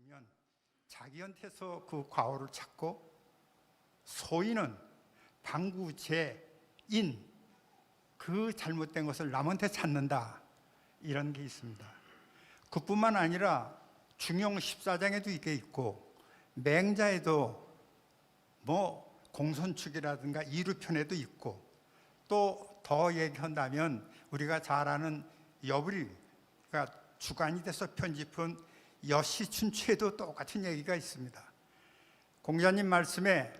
가르치면 자기한테서 그 과오를 찾고 소인은 방구제인 그 잘못된 것을 남한테 찾는다, 이런 게 있습니다. 그뿐만 아니라 중용 14장에도 이게 있고 맹자에도 공손축이라든가 이루편에도 있고, 또 더 얘기한다면 우리가 잘 아는 여불이가 주관이 돼서 편집한 여시춘추에도 똑같은 얘기가 있습니다. 공자님 말씀에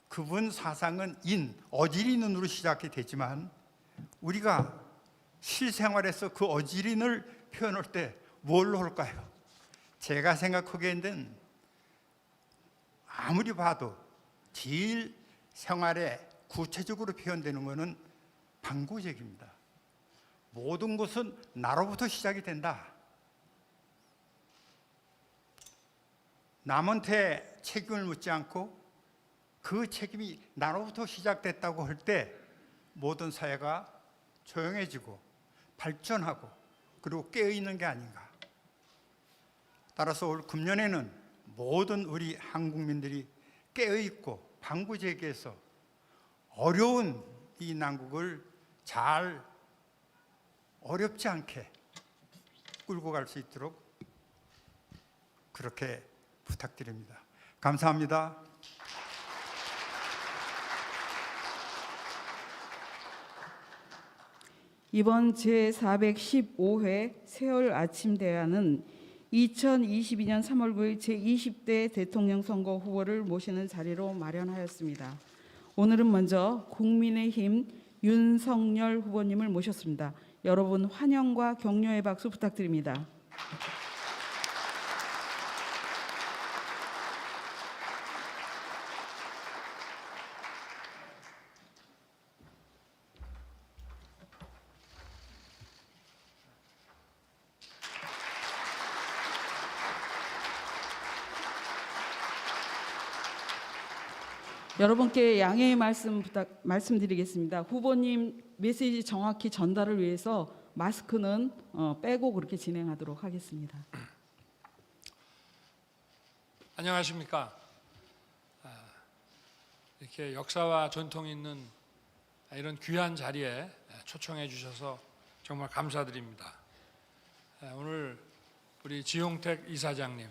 그분 사상은 어지린은으로 시작이 되지만 우리가 실생활에서 그 어지린을 표현할 때 뭘로 할까요? 제가 생각하기에는 아무리 봐도 제일 생활에 구체적으로 표현되는 것은 방구제입니다. 모든 것은 나로부터 시작이 된다. 남한테 책임을 묻지 않고 그 책임이 나로부터 시작됐다고 할 때 모든 사회가 조용해지고 발전하고 그리고 깨어있는 게 아닌가. 따라서 올 금년에는 모든 우리 한국민들이 깨어있고 방구제기에서 어려운 이 난국을 잘 어렵지 않게 끌고 갈 수 있도록 그렇게 부탁드립니다. 감사합니다. 이번 제415회 세월 아침 대화는 2022년 3월 9일 제20대 대통령 선거 후보를 모시는 자리로 마련하였습니다. 오늘은 먼저 국민의힘 윤석열 후보님을 모셨습니다. 여러분 환영과 격려의 박수 부탁드립니다. 여러분께 양해의 말씀드리겠습니다. 후보님 메시지 정확히 전달을 위해서 마스크는 빼고 그렇게 진행하도록 하겠습니다. 안녕하십니까. 이렇게 역사와 전통이 있는 이런 귀한 자리에 초청해 주셔서 정말 감사드립니다. 오늘 우리 지용택 이사장님,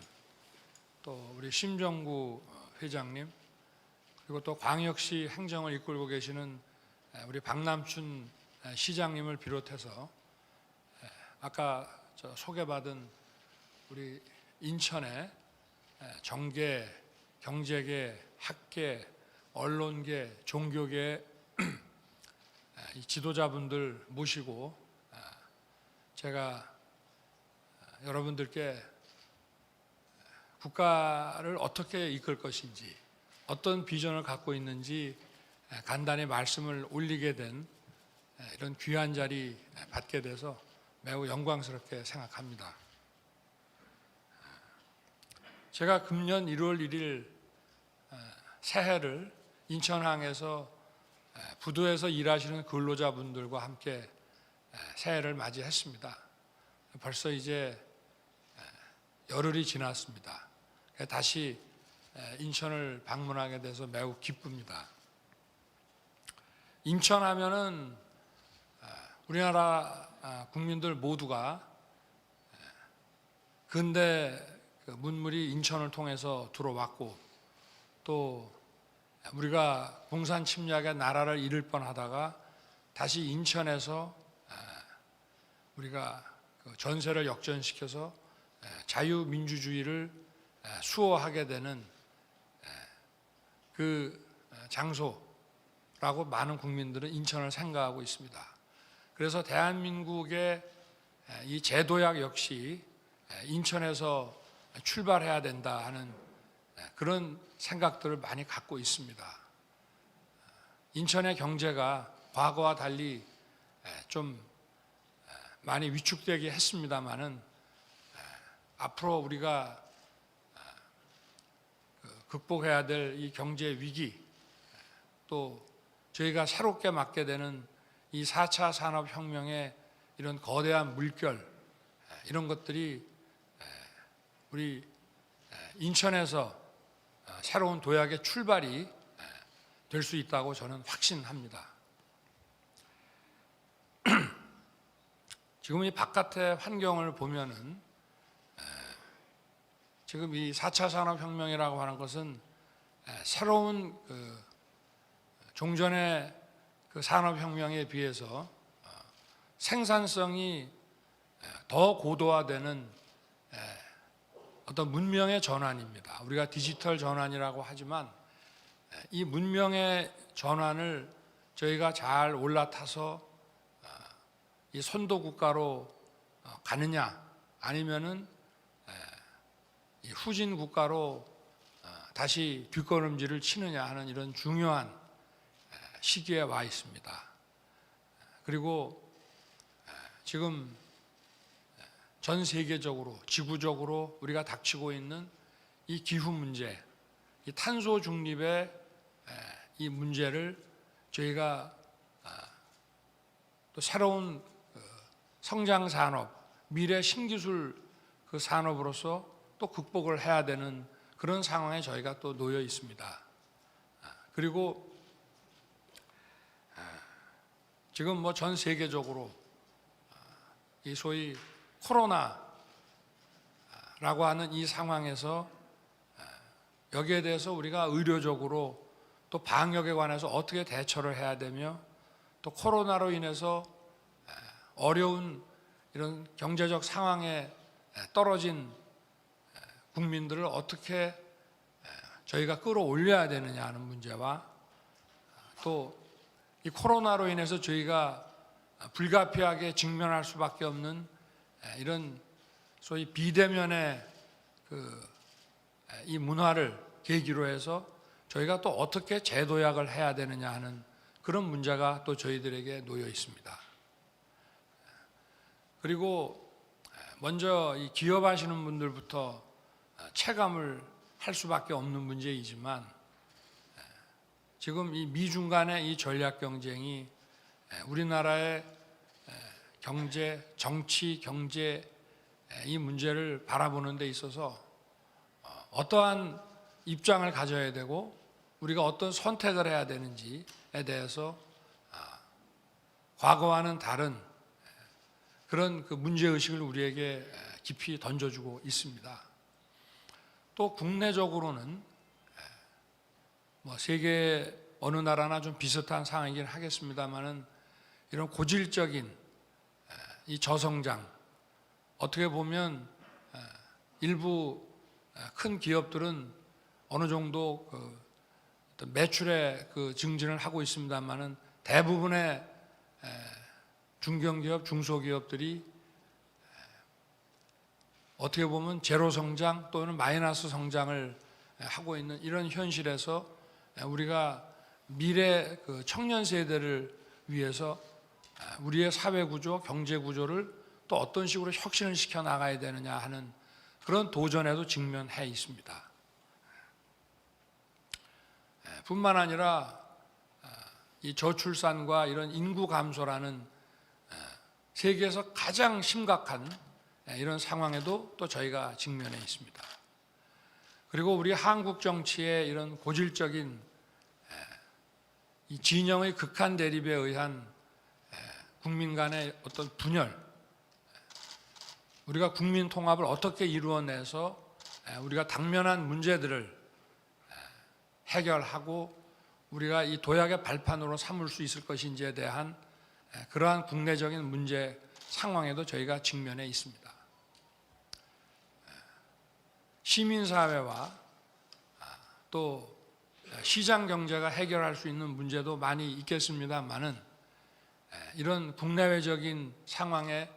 또 우리 심정구 회장님, 그리고 또 광역시 행정을 이끌고 계시는 우리 박남춘 시장님을 비롯해서 아까 소개받은 우리 인천의 정계, 경제계, 학계, 언론계, 종교계 지도자분들 모시고 제가 여러분들께 국가를 어떻게 이끌 것인지, 어떤 비전을 갖고 있는지 간단히 말씀을 올리게 된 이런 귀한 자리 받게 돼서 매우 영광스럽게 생각합니다. 제가 금년 1월 1일 새해를 인천항에서 부두에서 일하시는 근로자분들과 함께 새해를 맞이했습니다. 벌써 이제 열흘이 지났습니다. 다시 인천을 방문하게 돼서 매우 기쁩니다. 인천 하면은 우리나라 국민들 모두가 근대 문물이 인천을 통해서 들어왔고, 또 우리가 공산 침략의 나라를 잃을 뻔하다가 다시 인천에서 우리가 전세를 역전시켜서 자유민주주의를 수호하게 되는 그 장소라고 많은 국민들은 인천을 생각하고 있습니다. 그래서 대한민국의 이 제도약 역시 인천에서 출발해야 된다 하는 그런 생각들을 많이 갖고 있습니다. 인천의 경제가 과거와 달리 좀 많이 위축되게 했습니다마는 앞으로 우리가 극복해야 될 이 경제 위기, 또 저희가 새롭게 맞게 되는 이 4차 산업혁명의 이런 거대한 물결, 이런 것들이 우리 인천에서 새로운 도약의 출발이 될 수 있다고 저는 확신합니다. 지금 이 바깥의 환경을 보면은 지금 이 4차 산업혁명이라고 하는 것은 새로운 종전의 그 산업혁명에 비해서 생산성이 더 고도화되는 어떤 문명의 전환입니다. 우리가 디지털 전환이라고 하지만 이 문명의 전환을 저희가 잘 올라타서 이 선도 국가로 가느냐 아니면은 이 후진 국가로 다시 뒷걸음질을 치느냐 하는 이런 중요한 시기에 와 있습니다. 그리고 지금 전 세계적으로 지구적으로 우리가 닥치고 있는 이 기후 문제, 이 탄소 중립의 이 문제를 저희가 또 새로운 성장 산업, 미래 신기술 그 산업으로서 또 극복을 해야 되는 그런 상황에 저희가 또 놓여 있습니다. 그리고 지금 뭐 전 세계적으로 이 소위 코로나라고 하는 이 상황에서 여기에 대해서 우리가 의료적으로 또 방역에 관해서 어떻게 대처를 해야 되며 또 코로나로 인해서 어려운 이런 경제적 상황에 떨어진 국민들을 어떻게 저희가 끌어올려야 되느냐 하는 문제와 또 이 코로나로 인해서 저희가 불가피하게 직면할 수밖에 없는 이런 소위 비대면의 이 문화를 계기로 해서 저희가 또 어떻게 재도약을 해야 되느냐 하는 그런 문제가 또 저희들에게 놓여 있습니다. 그리고 먼저 이 기업하시는 분들부터 체감을 할 수밖에 없는 문제이지만 지금 이 미중 간의 이 전략 경쟁이 우리나라의 경제, 정치, 경제 이 문제를 바라보는 데 있어서 어떠한 입장을 가져야 되고 우리가 어떤 선택을 해야 되는지에 대해서 과거와는 다른 그런 그 문제의식을 우리에게 깊이 던져주고 있습니다. 또 국내적으로는 뭐 세계 어느 나라나 좀 비슷한 상황이긴 하겠습니다만은 이런 고질적인 이 저성장 어떻게 보면 일부 큰 기업들은 어느 정도 어떤 매출의 그 증진을 하고 있습니다만은 대부분의 중견기업, 중소기업들이 어떻게 보면 제로 성장 또는 마이너스 성장을 하고 있는 이런 현실에서 우리가 미래 그 청년 세대를 위해서 우리의 사회 구조, 경제 구조를 또 어떤 식으로 혁신을 시켜 나가야 되느냐 하는 그런 도전에도 직면해 있습니다. 뿐만 아니라 이 저출산과 이런 인구 감소라는 세계에서 가장 심각한 이런 상황에도 또 저희가 직면해 있습니다. 그리고 우리 한국 정치의 이런 고질적인 이 진영의 극한 대립에 의한 국민 간의 어떤 분열, 우리가 국민 통합을 어떻게 이루어내서 우리가 당면한 문제들을 해결하고 우리가 이 도약의 발판으로 삼을 수 있을 것인지에 대한 그러한 국내적인 문제 상황에도 저희가 직면해 있습니다. 시민사회와 또 시장 경제가 해결할 수 있는 문제도 많이 있겠습니다만은 이런 국내외적인 상황에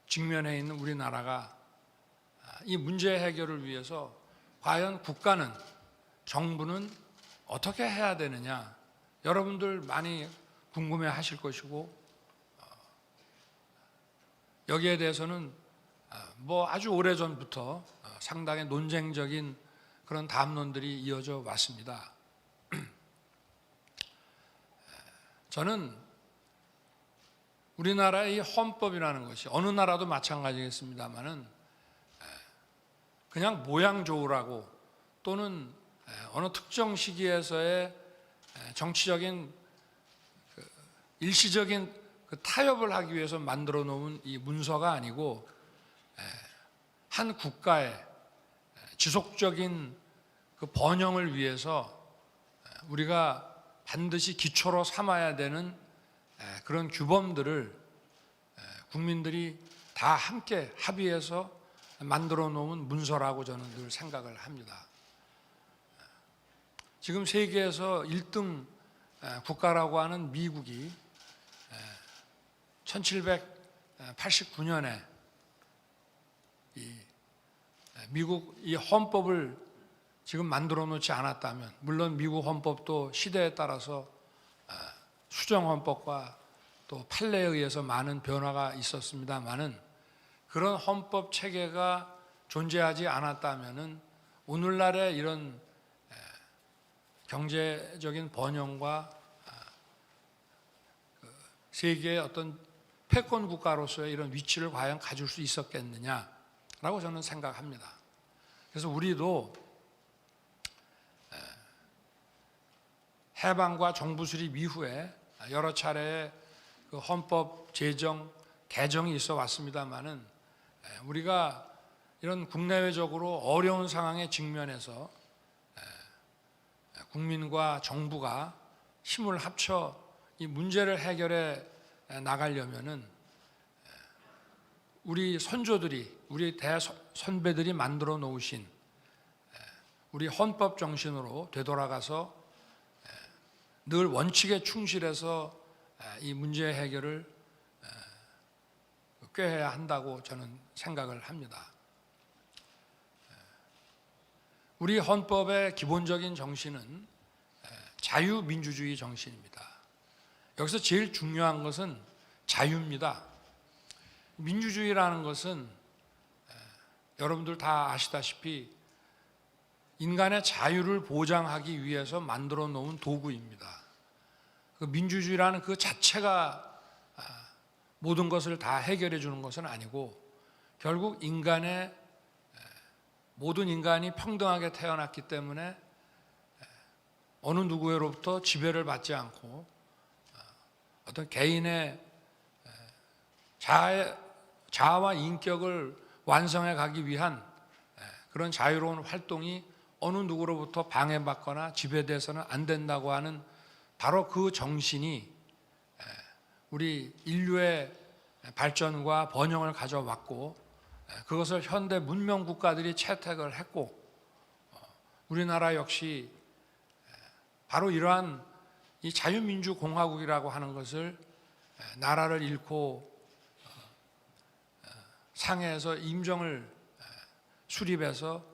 직면해 있는 우리나라가 이 문제 해결을 위해서 과연 국가는, 정부는 어떻게 해야 되느냐, 여러분들 많이 궁금해 하실 것이고 여기에 대해서는 뭐 아주 오래전부터 상당히 논쟁적인 그런 담론들이 이어져 왔습니다. 저는 우리나라의 이 헌법이라는 것이 어느 나라도 마찬가지겠습니다만은 그냥 모양 좋으라고 또는 어느 특정 시기에서의 정치적인 일시적인 타협을 하기 위해서 만들어 놓은 이 문서가 아니고 한 국가의 지속적인 그 번영을 위해서 우리가 반드시 기초로 삼아야 되는 그런 규범들을 국민들이 다 함께 합의해서 만들어 놓은 문서라고 저는 늘 생각을 합니다. 지금 세계에서 1등 국가라고 하는 미국이 1789년에 미국 이 헌법을 지금 만들어 놓지 않았다면, 물론 미국 헌법도 시대에 따라서 수정 헌법과 또 판례에 의해서 많은 변화가 있었습니다만은 그런 헌법 체계가 존재하지 않았다면은 오늘날의 이런 경제적인 번영과 세계의 어떤 패권 국가로서의 이런 위치를 과연 가질 수 있었겠느냐라고 저는 생각합니다. 그래서 우리도 해방과 정부 수립 이후에 여러 차례의 그 헌법 제정 개정이 있어 왔습니다만은 우리가 이런 국내외적으로 어려운 상황에 직면해서 국민과 정부가 힘을 합쳐 이 문제를 해결해 나가려면은 우리 선조들이, 우리 대선배들이 만들어 놓으신 우리 헌법 정신으로 되돌아가서 늘 원칙에 충실해서 이 문제 해결을 꾀해야 한다고 저는 생각을 합니다. 우리 헌법의 기본적인 정신은 자유민주주의 정신입니다. 여기서 제일 중요한 것은 자유입니다. 민주주의라는 것은 여러분들 다 아시다시피 인간의 자유를 보장하기 위해서 만들어 놓은 도구입니다. 그 민주주의라는 그 자체가 모든 것을 다 해결해 주는 것은 아니고 결국 모든 인간이 평등하게 태어났기 때문에 어느 누구로부터 지배를 받지 않고 어떤 개인의 자아와 인격을 완성해 가기 위한 그런 자유로운 활동이 어느 누구로부터 방해받거나 지배돼서는 안 된다고 하는 바로 그 정신이 우리 인류의 발전과 번영을 가져왔고 그것을 현대 문명 국가들이 채택을 했고 우리나라 역시 바로 이러한 이 자유민주공화국이라고 하는 것을 나라를 잃고 상해에서 임정을 수립해서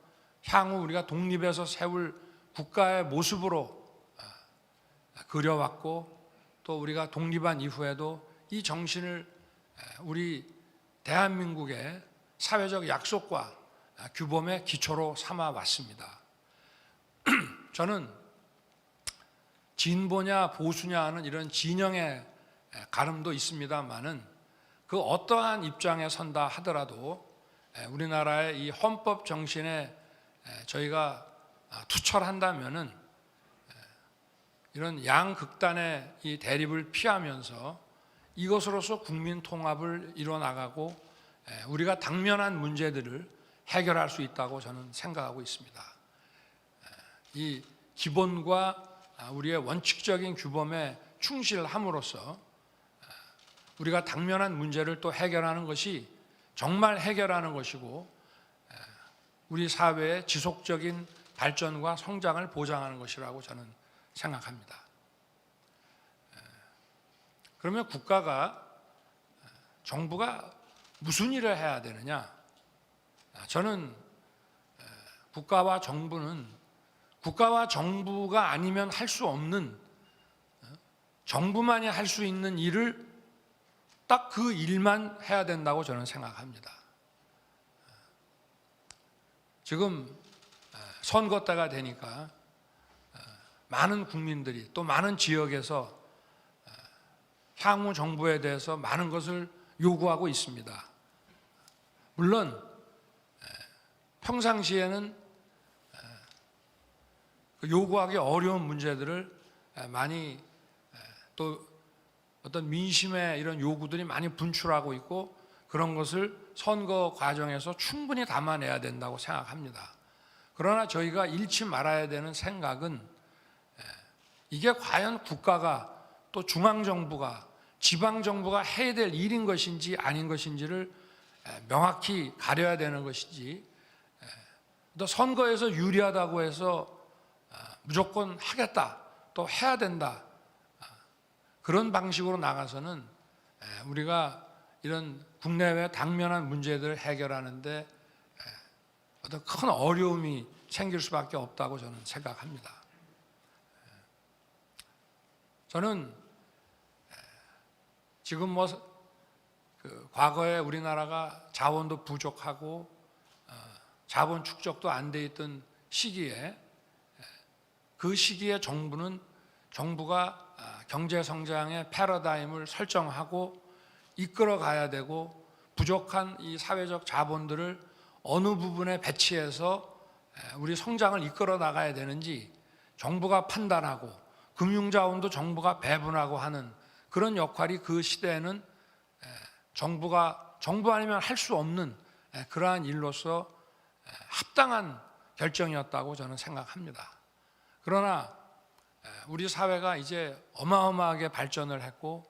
향후 우리가 독립해서 세울 국가의 모습으로 그려왔고 또 우리가 독립한 이후에도 이 정신을 우리 대한민국의 사회적 약속과 규범의 기초로 삼아 왔습니다. 저는 진보냐 보수냐 하는 이런 진영의 가름도 있습니다만은 그 어떠한 입장에 선다 하더라도 우리나라의 이 헌법 정신에 저희가 투철한다면은 이런 양극단의 이 대립을 피하면서 이것으로서 국민 통합을 이뤄 나가고 우리가 당면한 문제들을 해결할 수 있다고 저는 생각하고 있습니다. 이 기본과 우리의 원칙적인 규범에 충실함으로써 우리가 당면한 문제를 또 해결하는 것이 정말 해결하는 것이고 우리 사회의 지속적인 발전과 성장을 보장하는 것이라고 저는 생각합니다. 그러면 정부가 무슨 일을 해야 되느냐? 저는 국가와 정부가 아니면 할 수 없는, 정부만이 할 수 있는 일을 딱 그 일만 해야 된다고 저는 생각합니다. 지금 선거 때가 되니까 많은 국민들이 또 많은 지역에서 향후 정부에 대해서 많은 것을 요구하고 있습니다. 물론 평상시에는 요구하기 어려운 문제들을 많이 또 어떤 민심의 이런 요구들이 많이 분출하고 있고 그런 것을 선거 과정에서 충분히 담아내야 된다고 생각합니다. 그러나 저희가 잃지 말아야 되는 생각은 이게 과연 국가가 또 중앙정부가 지방정부가 해야 될 일인 것인지 아닌 것인지를 명확히 가려야 되는 것이지 또 선거에서 유리하다고 해서 무조건 하겠다 또 해야 된다 그런 방식으로 나가서는 우리가 이런 국내외 당면한 문제들을 해결하는데 어떤 큰 어려움이 생길 수밖에 없다고 저는 생각합니다. 저는 지금 과거에 우리나라가 자원도 부족하고 자본 축적도 안 돼 있던 시기에 그 시기에 정부가 경제 성장의 패러다임을 설정하고 이끌어 가야 되고 부족한 이 사회적 자본들을 어느 부분에 배치해서 우리 성장을 이끌어 나가야 되는지 정부가 판단하고 금융자원도 정부가 배분하고 하는 그런 역할이 그 시대에는 정부 아니면 할 수 없는 그러한 일로서 합당한 결정이었다고 저는 생각합니다. 그러나 우리 사회가 이제 어마어마하게 발전을 했고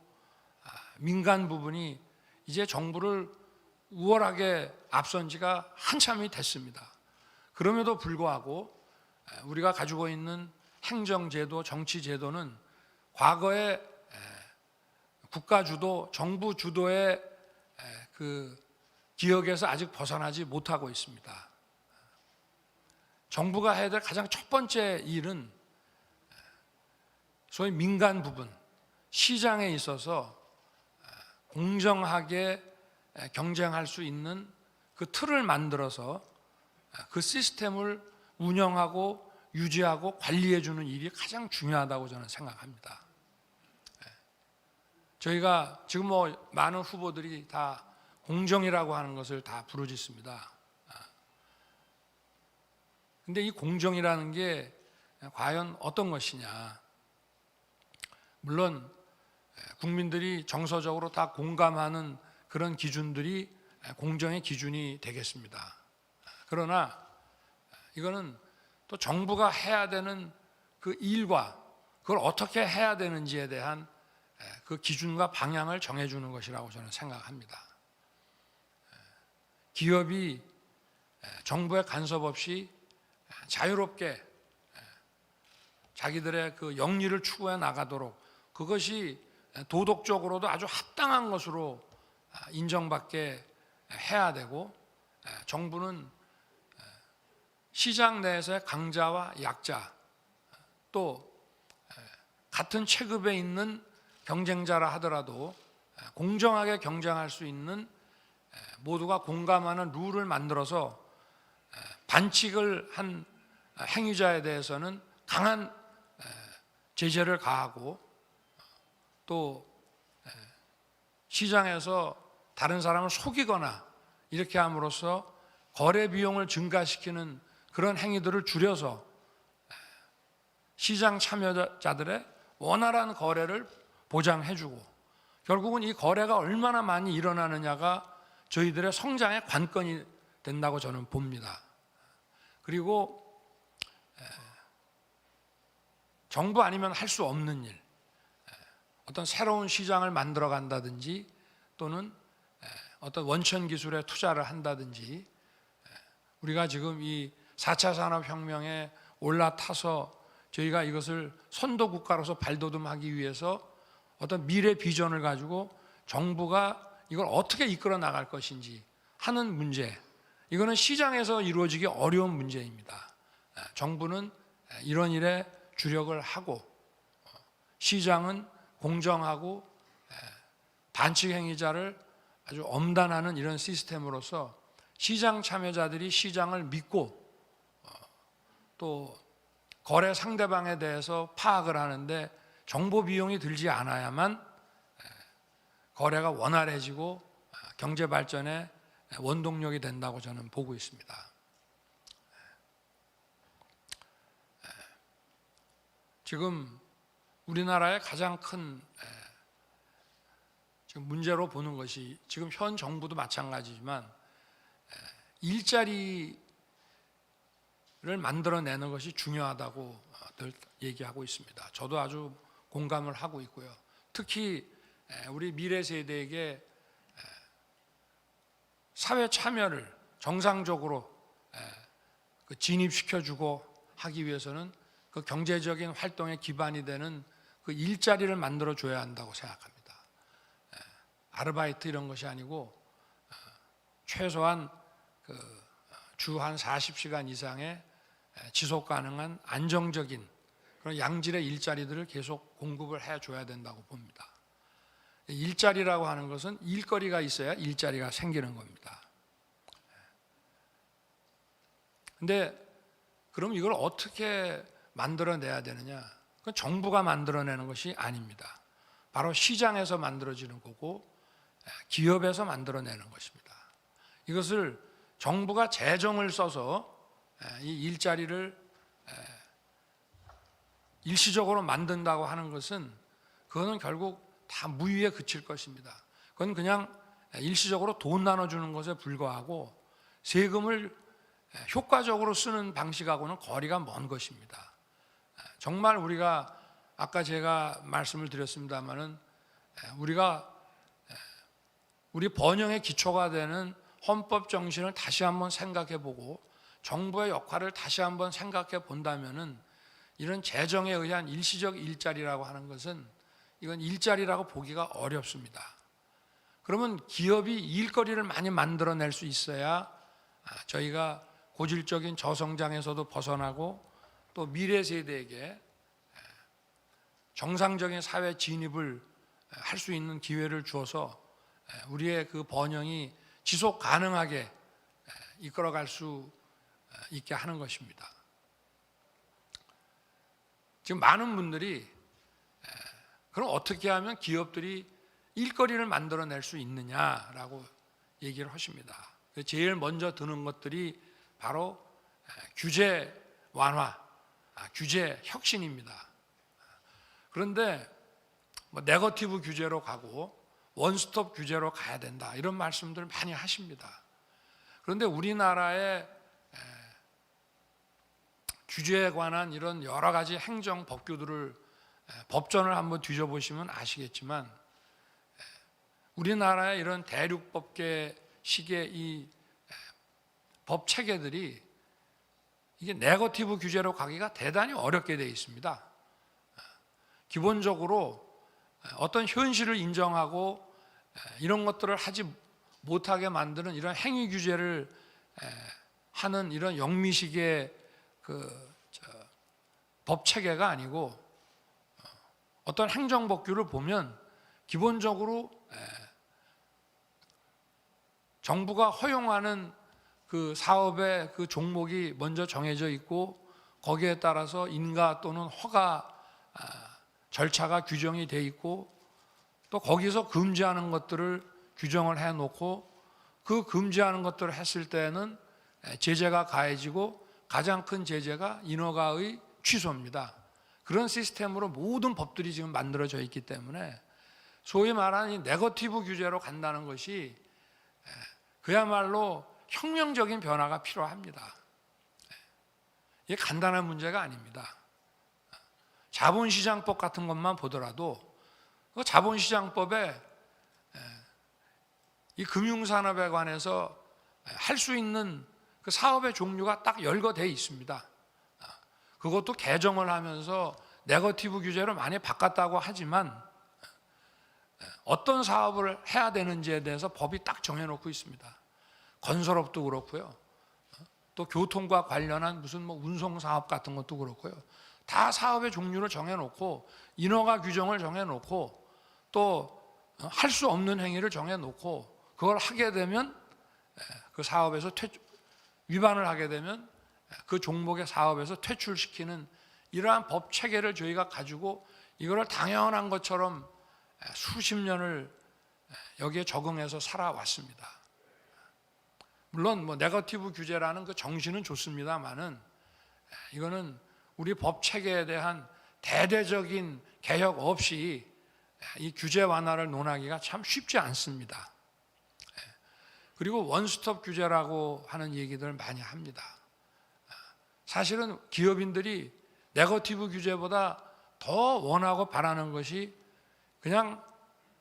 민간 부분이 이제 정부를 우월하게 앞선 지가 한참이 됐습니다. 그럼에도 불구하고 우리가 가지고 있는 행정제도, 정치제도는 과거의 국가 주도, 정부 주도의 그 기억에서 아직 벗어나지 못하고 있습니다. 정부가 해야 될 가장 첫 번째 일은 소위 민간 부분, 시장에 있어서 공정하게 경쟁할 수 있는 그 틀을 만들어서 그 시스템을 운영하고 유지하고 관리해 주는 일이 가장 중요하다고 저는 생각합니다. 저희가 지금 많은 후보들이 다 공정이라고 하는 것을 다 부르짖습니다. 근데 이 공정이라는 게 과연 어떤 것이냐? 물론 국민들이 정서적으로 다 공감하는 그런 기준들이 공정의 기준이 되겠습니다. 그러나 이거는 또 정부가 해야 되는 그 일과 그걸 어떻게 해야 되는지에 대한 그 기준과 방향을 정해주는 것이라고 저는 생각합니다. 기업이 정부의 간섭 없이 자유롭게 자기들의 그 영리를 추구해 나가도록 그것이 도덕적으로도 아주 합당한 것으로 인정받게 해야 되고 정부는 시장 내에서의 강자와 약자 또 같은 체급에 있는 경쟁자라 하더라도 공정하게 경쟁할 수 있는 모두가 공감하는 룰을 만들어서 반칙을 한 행위자에 대해서는 강한 제재를 가하고 또 시장에서 다른 사람을 속이거나 이렇게 함으로써 거래 비용을 증가시키는 그런 행위들을 줄여서 시장 참여자들의 원활한 거래를 보장해주고 결국은 이 거래가 얼마나 많이 일어나느냐가 저희들의 성장의 관건이 된다고 저는 봅니다. 그리고 정부 아니면 할 수 없는 일, 어떤 새로운 시장을 만들어 간다든지 또는 어떤 원천 기술에 투자를 한다든지 우리가 지금 이 4차 산업혁명에 올라타서 저희가 이것을 선도 국가로서 발돋움하기 위해서 어떤 미래 비전을 가지고 정부가 이걸 어떻게 이끌어 나갈 것인지 하는 문제, 이거는 시장에서 이루어지기 어려운 문제입니다. 정부는 이런 일에 주력을 하고 시장은 공정하고 반칙 행위자를 아주 엄단하는 이런 시스템으로서 시장 참여자들이 시장을 믿고 또 거래 상대방에 대해서 파악을 하는데 정보 비용이 들지 않아야만 거래가 원활해지고 경제 발전의 원동력이 된다고 저는 보고 있습니다. 지금 우리나라의 가장 큰 지금 문제로 보는 것이 지금 현 정부도 마찬가지지만 일자리를 만들어내는 것이 중요하다고 늘 얘기하고 있습니다. 저도 아주 공감을 하고 있고요. 특히 우리 미래 세대에게 사회 참여를 정상적으로 진입시켜주고 하기 위해서는 그 경제적인 활동의 기반이 되는 그 일자리를 만들어줘야 한다고 생각합니다. 아르바이트 이런 것이 아니고 최소한 주 한 40시간 이상의 지속 가능한 안정적인 그런 양질의 일자리들을 계속 공급을 해줘야 된다고 봅니다. 일자리라고 하는 것은 일거리가 있어야 일자리가 생기는 겁니다. 근데 그럼 이걸 어떻게 만들어내야 되느냐? 그건 정부가 만들어내는 것이 아닙니다. 바로 시장에서 만들어지는 거고 기업에서 만들어내는 것입니다. 이것을 정부가 재정을 써서 이 일자리를 일시적으로 만든다고 하는 것은 그거는 결국 다 무의에 그칠 것입니다. 그건 그냥 일시적으로 돈 나눠주는 것에 불과하고 세금을 효과적으로 쓰는 방식하고는 거리가 먼 것입니다. 정말 우리가 아까 제가 말씀을 드렸습니다마는 우리가 우리 번영의 기초가 되는 헌법 정신을 다시 한번 생각해 보고 정부의 역할을 다시 한번 생각해 본다면은 이런 재정에 의한 일시적 일자리라고 하는 것은 이건 일자리라고 보기가 어렵습니다. 그러면 기업이 일거리를 많이 만들어낼 수 있어야 저희가 고질적인 저성장에서도 벗어나고 또 미래 세대에게 정상적인 사회 진입을 할 수 있는 기회를 주어서 우리의 그 번영이 지속 가능하게 이끌어갈 수 있게 하는 것입니다. 지금 많은 분들이 그럼 어떻게 하면 기업들이 일거리를 만들어낼 수 있느냐라고 얘기를 하십니다. 제일 먼저 드는 것들이 바로 규제 완화, 규제 혁신입니다. 그런데 뭐 네거티브 규제로 가고 원스톱 규제로 가야 된다 이런 말씀들을 많이 하십니다. 그런데 우리나라의 규제에 관한 이런 여러 가지 행정 법규들을 법전을 한번 뒤져보시면 아시겠지만 우리나라의 이런 대륙법계식의 이 법 체계들이 이게 네거티브 규제로 가기가 대단히 어렵게 되어 있습니다. 기본적으로 어떤 현실을 인정하고 이런 것들을 하지 못하게 만드는 이런 행위 규제를 하는 이런 영미식의 법 체계가 아니고 어떤 행정법규를 보면 기본적으로 정부가 허용하는 그 사업의 그 종목이 먼저 정해져 있고 거기에 따라서 인가 또는 허가 절차가 규정이 돼 있고 또 거기서 금지하는 것들을 규정을 해놓고 그 금지하는 것들을 했을 때는 제재가 가해지고 가장 큰 제재가 인허가의 취소입니다. 그런 시스템으로 모든 법들이 지금 만들어져 있기 때문에 소위 말하는 이 네거티브 규제로 간다는 것이 그야말로 혁명적인 변화가 필요합니다. 이게 간단한 문제가 아닙니다. 자본시장법 같은 것만 보더라도 그 자본시장법에 이 금융산업에 관해서 할 수 있는 그 사업의 종류가 딱 열거되어 있습니다. 그것도 개정을 하면서 네거티브 규제로 많이 바꿨다고 하지만 어떤 사업을 해야 되는지에 대해서 법이 딱 정해놓고 있습니다. 건설업도 그렇고요. 또 교통과 관련한 무슨 뭐 운송 사업 같은 것도 그렇고요. 다 사업의 종류를 정해놓고 인허가 규정을 정해놓고 또 할 수 없는 행위를 정해놓고 그걸 하게 되면 그 사업에서 위반을 하게 되면 그 종목의 사업에서 퇴출시키는 이러한 법 체계를 저희가 가지고 이거를 당연한 것처럼 수십 년을 여기에 적응해서 살아왔습니다. 물론 뭐 네거티브 규제라는 그 정신은 좋습니다만은 이거는 우리 법 체계에 대한 대대적인 개혁 없이 이 규제 완화를 논하기가 참 쉽지 않습니다. 그리고 원스톱 규제라고 하는 얘기들 많이 합니다. 사실은 기업인들이 네거티브 규제보다 더 원하고 바라는 것이 그냥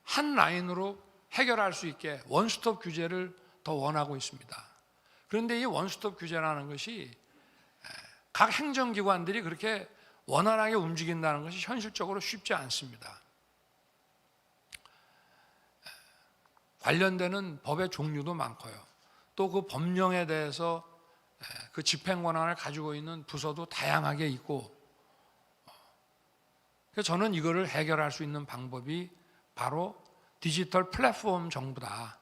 한 라인으로 해결할 수 있게 원스톱 규제를 더 원하고 있습니다. 그런데 이 원스톱 규제라는 것이 각 행정기관들이 그렇게 원활하게 움직인다는 것이 현실적으로 쉽지 않습니다. 관련되는 법의 종류도 많고요. 또 그 법령에 대해서 그 집행 권한을 가지고 있는 부서도 다양하게 있고, 그래서 저는 이거를 해결할 수 있는 방법이 바로 디지털 플랫폼 정부다.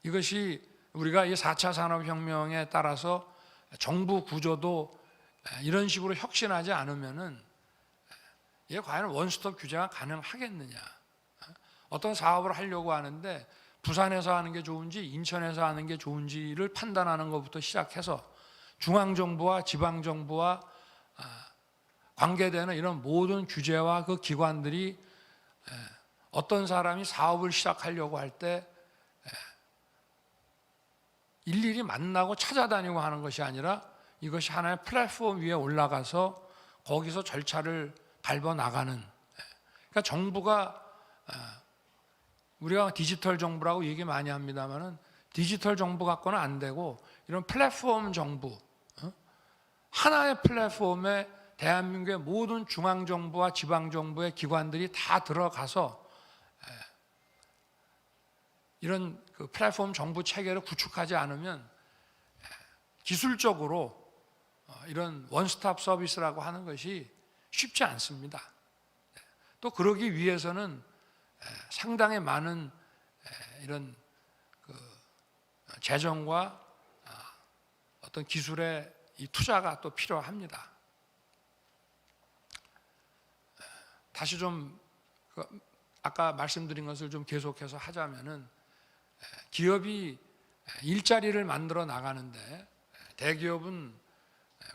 이것이 우리가 이 4차 산업혁명에 따라서 정부 구조도 이런 식으로 혁신하지 않으면은 이게 과연 원스톱 규제가 가능하겠느냐? 어떤 사업을 하려고 하는데 부산에서 하는 게 좋은지 인천에서 하는 게 좋은지를 판단하는 것부터 시작해서 중앙정부와 지방정부와 관계되는 이런 모든 규제와 그 기관들이 어떤 사람이 사업을 시작하려고 할 때 일일이 만나고 찾아다니고 하는 것이 아니라 이것이 하나의 플랫폼 위에 올라가서 거기서 절차를 밟아 나가는, 그러니까 정부가 우리가 디지털 정부라고 얘기 많이 합니다만은 디지털 정부 갖고는 안 되고 이런 플랫폼 정부, 하나의 플랫폼에 대한민국의 모든 중앙정부와 지방정부의 기관들이 다 들어가서 이런 그 플랫폼 정부 체계를 구축하지 않으면 기술적으로 이런 원스톱 서비스라고 하는 것이 쉽지 않습니다. 또 그러기 위해서는 상당히 많은 이런 그 재정과 어떤 기술의 이 투자가 또 필요합니다. 다시 좀 아까 말씀드린 것을 좀 계속해서 하자면은 기업이 일자리를 만들어 나가는데 대기업은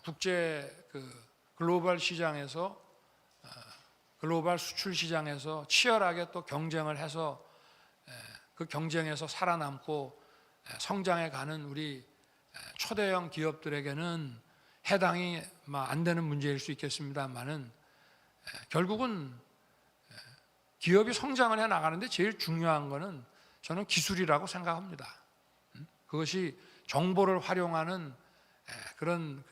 국제 그 글로벌 시장에서 글로벌 수출 시장에서 치열하게 또 경쟁을 해서 그 경쟁에서 살아남고 성장해 가는 우리 초대형 기업들에게는 해당이 안 되는 문제일 수 있겠습니다만은 결국은 기업이 성장을 해 나가는데 제일 중요한 거는 저는 기술이라고 생각합니다. 그것이 정보를 활용하는 그런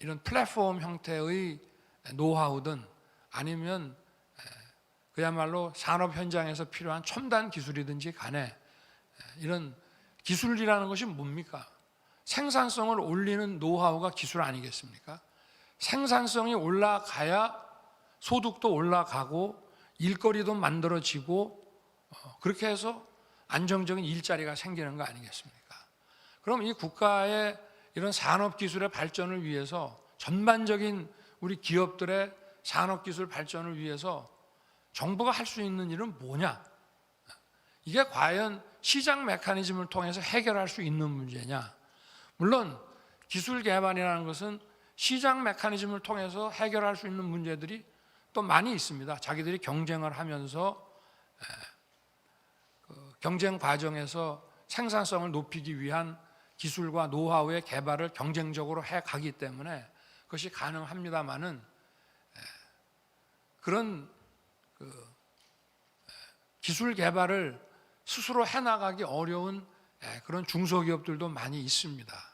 이런 플랫폼 형태의 노하우든 아니면 그야말로 산업 현장에서 필요한 첨단 기술이든지 간에 이런 기술이라는 것이 뭡니까? 생산성을 올리는 노하우가 기술 아니겠습니까? 생산성이 올라가야 소득도 올라가고 일거리도 만들어지고 그렇게 해서 안정적인 일자리가 생기는 거 아니겠습니까? 그럼 이 국가의 이런 산업기술의 발전을 위해서 전반적인 우리 기업들의 산업기술 발전을 위해서 정부가 할 수 있는 일은 뭐냐? 이게 과연 시장 메커니즘을 통해서 해결할 수 있는 문제냐? 물론 기술 개발이라는 것은 시장 메커니즘을 통해서 해결할 수 있는 문제들이 또 많이 있습니다. 자기들이 경쟁을 하면서 경쟁 과정에서 생산성을 높이기 위한 기술과 노하우의 개발을 경쟁적으로 해 가기 때문에 그것이 가능합니다만은 그런 기술 개발을 스스로 해나가기 어려운 그런 중소기업들도 많이 있습니다.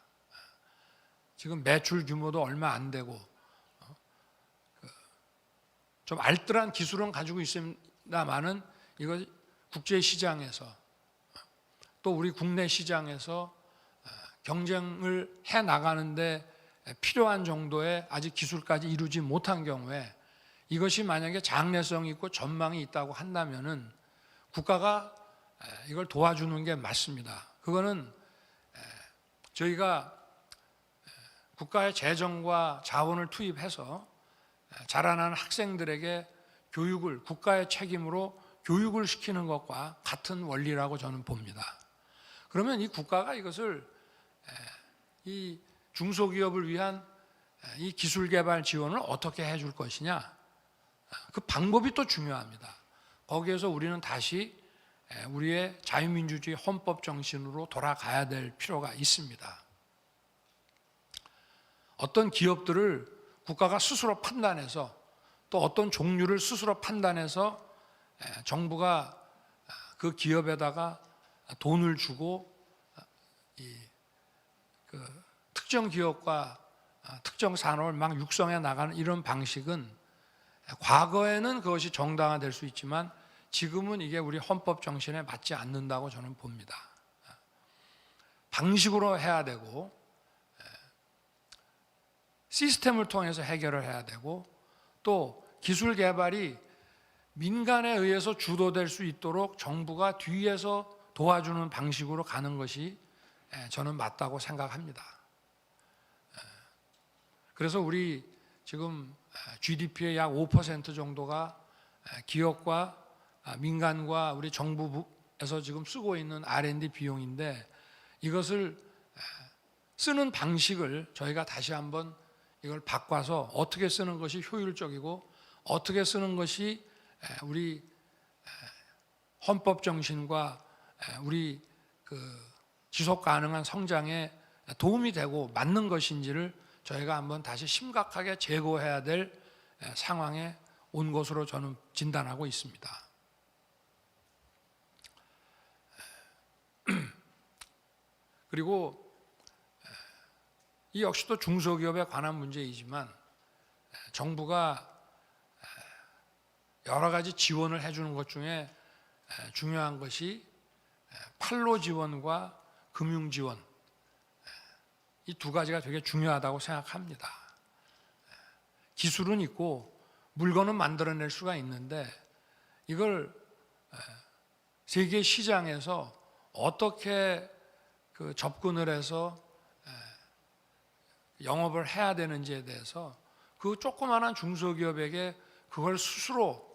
지금 매출 규모도 얼마 안 되고 좀 알뜰한 기술은 가지고 있습니다만은 이거 국제 시장에서 또 우리 국내 시장에서 경쟁을 해 나가는데 필요한 정도의 아직 기술까지 이루지 못한 경우에 이것이 만약에 장래성이 있고 전망이 있다고 한다면은 국가가 이걸 도와주는 게 맞습니다. 그거는 저희가 국가의 재정과 자원을 투입해서 자라나는 학생들에게 교육을 국가의 책임으로 교육을 시키는 것과 같은 원리라고 저는 봅니다. 그러면 이 국가가 이것을 이 중소기업을 위한 이 기술 개발 지원을 어떻게 해줄 것이냐, 그 방법이 또 중요합니다. 거기에서 우리는 다시 우리의 자유민주주의 헌법 정신으로 돌아가야 될 필요가 있습니다. 어떤 기업들을 국가가 스스로 판단해서 또 어떤 종류를 스스로 판단해서 정부가 그 기업에다가 돈을 주고 그 특정 기업과 특정 산업을 막 육성해 나가는 이런 방식은 과거에는 그것이 정당화될 수 있지만 지금은 이게 우리 헌법 정신에 맞지 않는다고 저는 봅니다. 방식으로 해야 되고 시스템을 통해서 해결을 해야 되고 또 기술 개발이 민간에 의해서 주도될 수 있도록 정부가 뒤에서 도와주는 방식으로 가는 것이 저는 맞다고 생각합니다. 그래서 우리 지금 GDP의 약 5% 정도가 기업과 민간과 우리 정부에서 지금 쓰고 있는 R&D 비용인데 이것을 쓰는 방식을 저희가 다시 한번 이걸 바꿔서 어떻게 쓰는 것이 효율적이고 어떻게 쓰는 것이 우리 헌법 정신과 우리 그 지속 가능한 성장에 도움이 되고 맞는 것인지를 저희가 한번 다시 심각하게 재고해야 될 상황에 온 것으로 저는 진단하고 있습니다. 그리고 이 역시도 중소기업에 관한 문제이지만 정부가 여러 가지 지원을 해주는 것 중에 중요한 것이 판로 지원과 금융 지원, 이 두 가지가 되게 중요하다고 생각합니다. 기술은 있고 물건은 만들어낼 수가 있는데 이걸 세계 시장에서 어떻게 그 접근을 해서 영업을 해야 되는지에 대해서 그 조그마한 중소기업에게 그걸 스스로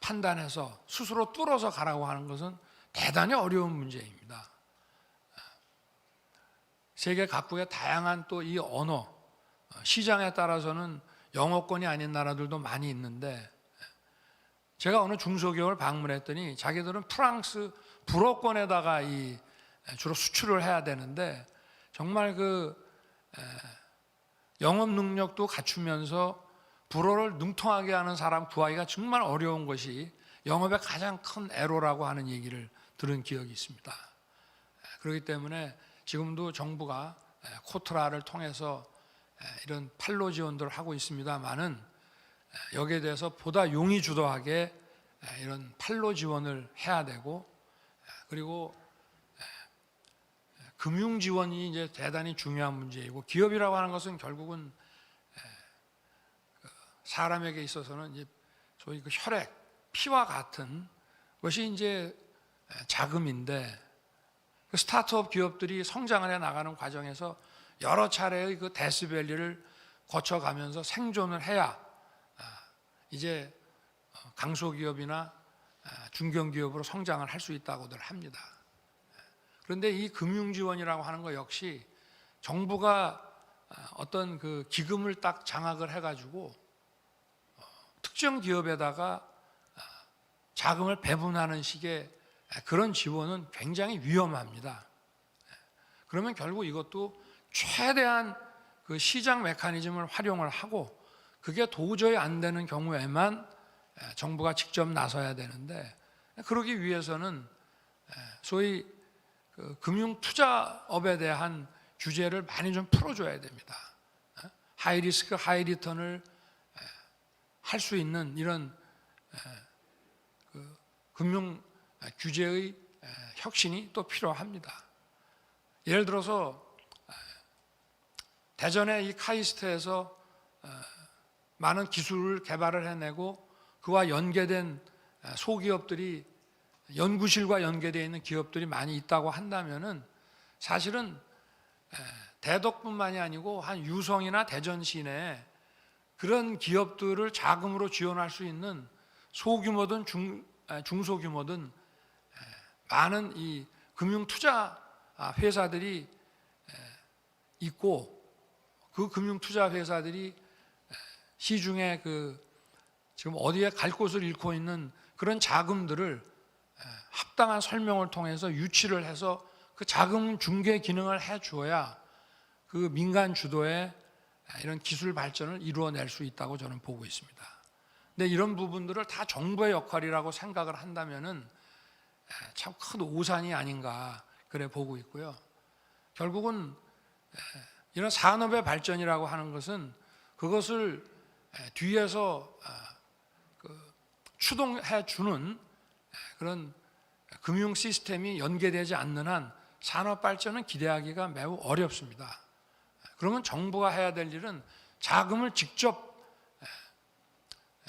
판단해서 스스로 뚫어서 가라고 하는 것은 대단히 어려운 문제입니다. 세계 각국의 다양한 또 이 언어, 시장에 따라서는 영어권이 아닌 나라들도 많이 있는데 제가 어느 중소기업을 방문했더니 자기들은 프랑스 불어권에다가 주로 수출을 해야 되는데 정말 그 영업 능력도 갖추면서 불어를 능통하게 하는 사람 구하기가 정말 어려운 것이 영업의 가장 큰 애로라고 하는 얘기를 들은 기억이 있습니다. 그렇기 때문에 지금도 정부가 코트라를 통해서 이런 판로 지원들을 하고 있습니다만은 여기에 대해서 보다 용의주도하게 이런 판로 지원을 해야 되고 그리고 금융 지원이 이제 대단히 중요한 문제이고 기업이라고 하는 것은 결국은 사람에게 있어서는 이제 소위 그 혈액, 피와 같은 것이 이제 자금인데 그 스타트업 기업들이 성장을 해 나가는 과정에서 여러 차례의 그 데스밸리를 거쳐가면서 생존을 해야 이제 강소기업이나 중견기업으로 성장을 할 수 있다고들 합니다. 그런데 이 금융지원이라고 하는 것 역시 정부가 어떤 그 기금을 딱 장악을 해가지고 특정 기업에다가 자금을 배분하는 식의 그런 지원은 굉장히 위험합니다. 그러면 결국 이것도 최대한 그 시장 메커니즘을 활용을 하고 그게 도저히 안 되는 경우에만 정부가 직접 나서야 되는데 그러기 위해서는 소위 그 금융 투자업에 대한 규제를 많이 좀 풀어줘야 됩니다. 하이 리스크, 하이 리턴을 할 수 있는 이런 그 금융 규제의 혁신이 또 필요합니다. 예를 들어서 대전의 이 카이스트에서 많은 기술을 개발을 해내고 그와 연계된 소기업들이 연구실과 연계되어 있는 기업들이 많이 있다고 한다면은 사실은 대덕뿐만이 아니고 한 유성이나 대전 시내에 그런 기업들을 자금으로 지원할 수 있는 소규모든 중소규모든 많은 이 금융 투자 회사들이 있고 그 금융 투자 회사들이 시중에 지금 어디에 갈 곳을 잃고 있는 그런 자금들을 합당한 설명을 통해서 유치를 해서 그 자금 중개 기능을 해 주어야 그 민간 주도의 이런 기술 발전을 이루어낼 수 있다고 저는 보고 있습니다. 근데 이런 부분들을 다 정부의 역할이라고 생각을 한다면은 참 큰 오산이 아닌가 그래 보고 있고요. 결국은 이런 산업의 발전이라고 하는 것은 그것을 뒤에서 추동해 주는 그런 금융 시스템이 연계되지 않는 한 산업 발전은 기대하기가 매우 어렵습니다. 그러면 정부가 해야 될 일은 자금을 직접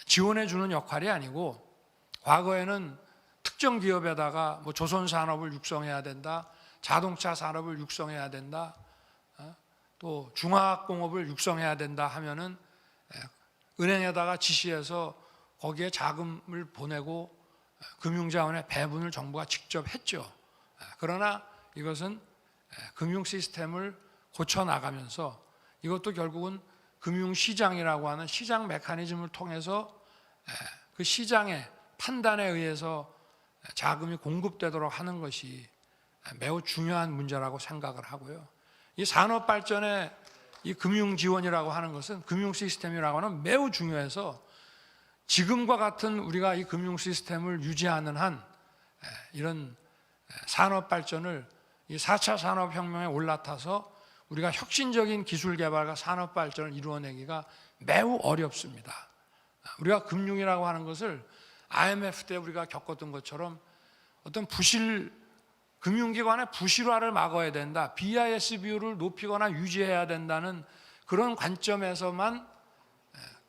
지원해 주는 역할이 아니고, 과거에는 특정 기업에다가 뭐 조선 산업을 육성해야 된다, 자동차 산업을 육성해야 된다, 또 중화학공업을 육성해야 된다 하면은 은행에다가 지시해서 거기에 자금을 보내고 금융자원의 배분을 정부가 직접 했죠. 그러나 이것은 금융 시스템을 고쳐 나가면서 이것도 결국은 금융시장이라고 하는 시장 메커니즘을 통해서 그 시장의 판단에 의해서 자금이 공급되도록 하는 것이 매우 중요한 문제라고 생각을 하고요. 이 산업 발전의 이 금융 지원이라고 하는 것은, 금융 시스템이라고 하는 매우 중요해서 지금과 같은 우리가 이 금융 시스템을 유지하는 한 이런 산업 발전을, 이 4차 산업혁명에 올라타서 우리가 혁신적인 기술 개발과 산업 발전을 이루어내기가 매우 어렵습니다. 우리가 금융이라고 하는 것을 IMF 때 우리가 겪었던 것처럼 어떤 금융기관의 부실화를 막아야 된다, BIS 비율을 높이거나 유지해야 된다는 그런 관점에서만,